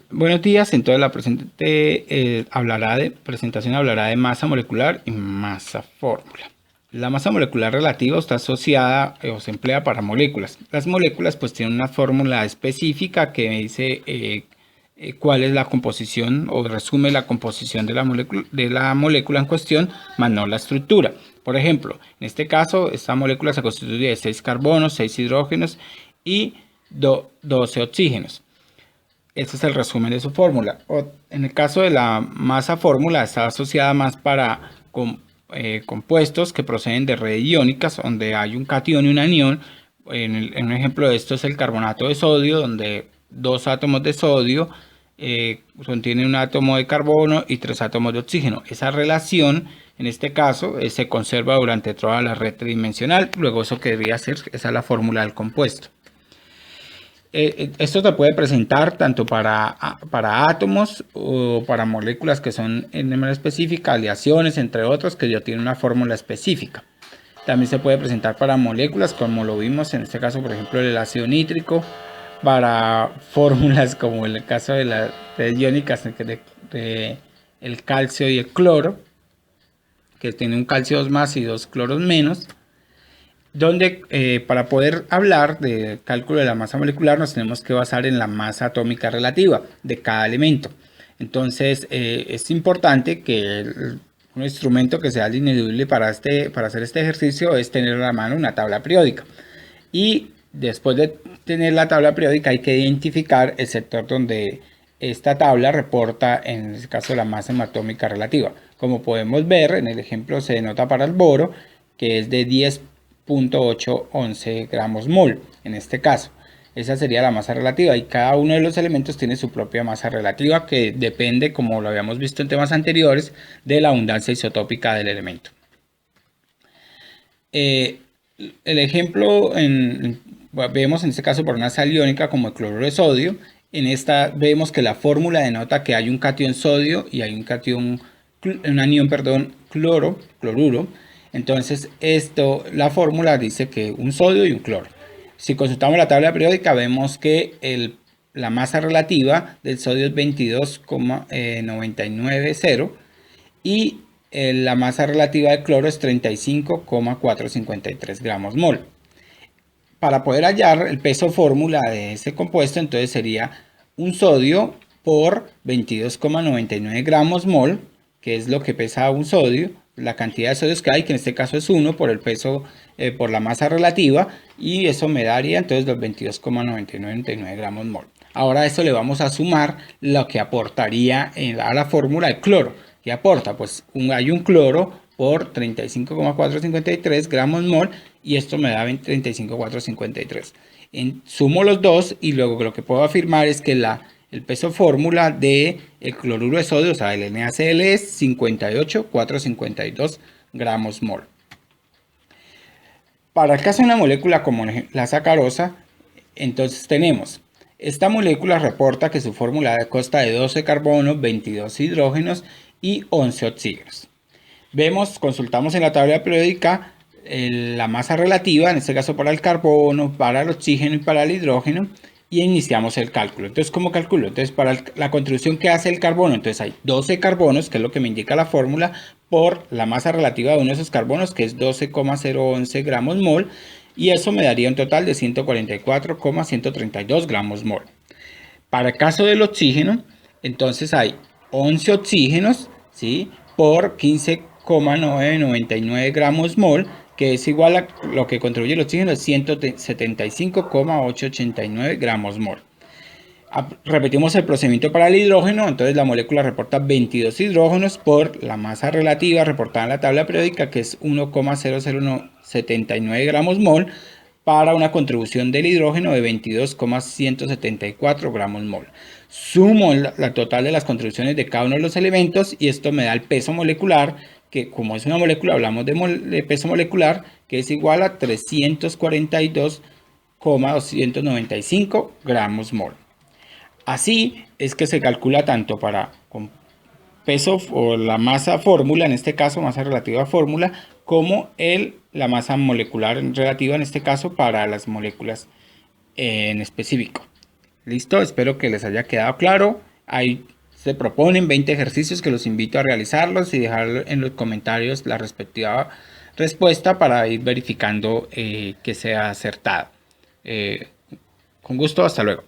Buenos días, entonces la presentación hablará de masa molecular y masa fórmula. La masa molecular relativa está asociada o se emplea para moléculas. Las moléculas pues tienen una fórmula específica que dice cuál es la composición o resume la composición de la molécula en cuestión, más no la estructura. Por ejemplo, en este caso, esta molécula se constituye de 6 carbonos, 6 hidrógenos y 12 oxígenos. Este es el resumen de su fórmula. En el caso de la masa fórmula, está asociada más para compuestos que proceden de redes iónicas, donde hay un catión y un anión. En un ejemplo de esto es el carbonato de sodio, donde dos átomos de sodio contienen un átomo de carbono y 3 átomos de oxígeno. Esa relación, en este caso, se conserva durante toda la red tridimensional. Luego eso que debería ser, esa es la fórmula del compuesto. Esto se puede presentar tanto para átomos o para moléculas que son en manera específica, aleaciones, entre otros, que ya tienen una fórmula específica. También se puede presentar para moléculas, como lo vimos en este caso, por ejemplo, el ácido nítrico, para fórmulas como en el caso de las redes iónicas, de el calcio y el cloro, que tiene un calcio 2 más y 2 cloros menos, donde para poder hablar de cálculo de la masa molecular nos tenemos que basar en la masa atómica relativa de cada elemento. Entonces es importante que un instrumento que sea ineludible para hacer este ejercicio es tener a la mano una tabla periódica. Y después de tener la tabla periódica hay que identificar el sector donde esta tabla reporta, en el caso de la masa atómica relativa. Como podemos ver, en el ejemplo se denota para el boro, que es de 10.811 gramos mol en este caso. Esa sería la masa relativa y cada uno de los elementos tiene su propia masa relativa que depende, como lo habíamos visto en temas anteriores, de la abundancia isotópica del elemento. El ejemplo vemos en este caso por una sal iónica como el cloruro de sodio. En esta vemos que la fórmula denota que hay un catión sodio y hay un anión, cloruro. Entonces la fórmula dice que un sodio y un cloro. Si consultamos la tabla periódica vemos que la masa relativa del sodio es 22,990 y la masa relativa del cloro es 35,453 gramos mol. Para poder hallar el peso fórmula de ese compuesto, entonces sería un sodio por 22,99 gramos mol, que es lo que pesa un sodio, la cantidad de sodios que hay, que en este caso es 1 por el peso, por la masa relativa, y eso me daría entonces los 22,99 gramos mol. Ahora a esto le vamos a sumar lo que aportaría a la fórmula el cloro. ¿Qué aporta? Pues hay un cloro por 35,453 gramos mol y esto me da 35,453. Sumo los dos y luego lo que puedo afirmar es que el peso fórmula del cloruro de sodio, o sea, el NaCl, es 58,452 gramos mol. Para el caso de una molécula como la sacarosa, entonces tenemos esta molécula reporta que su fórmula consta de 12 carbonos, 22 hidrógenos y 11 oxígenos. Consultamos en la tabla periódica la masa relativa, en este caso para el carbono, para el oxígeno y para el hidrógeno, y iniciamos el cálculo. Entonces, ¿cómo calculo? Entonces, para la contribución que hace el carbono, entonces hay 12 carbonos, que es lo que me indica la fórmula, por la masa relativa de uno de esos carbonos, que es 12,011 gramos mol, y eso me daría un total de 144,132 gramos mol. Para el caso del oxígeno, entonces hay 11 oxígenos, ¿sí?, por 15,999 gramos mol, que es igual a lo que contribuye el oxígeno, es 175,889 gramos mol. Repetimos el procedimiento para el hidrógeno, entonces la molécula reporta 22 hidrógenos por la masa relativa reportada en la tabla periódica, que es 1,00179 gramos mol, para una contribución del hidrógeno de 22,174 gramos mol. Sumo la total de las contribuciones de cada uno de los elementos y esto me da el peso molecular, que como es una molécula hablamos de peso molecular, que es igual a 342,295 gramos mol. Así es que se calcula tanto para peso o la masa fórmula, en este caso masa relativa a fórmula, como la masa molecular relativa, en este caso para las moléculas en específico. Listo, espero que les haya quedado claro. Ahí se proponen 20 ejercicios que los invito a realizarlos y dejar en los comentarios la respectiva respuesta para ir verificando que sea acertada. Con gusto, hasta luego.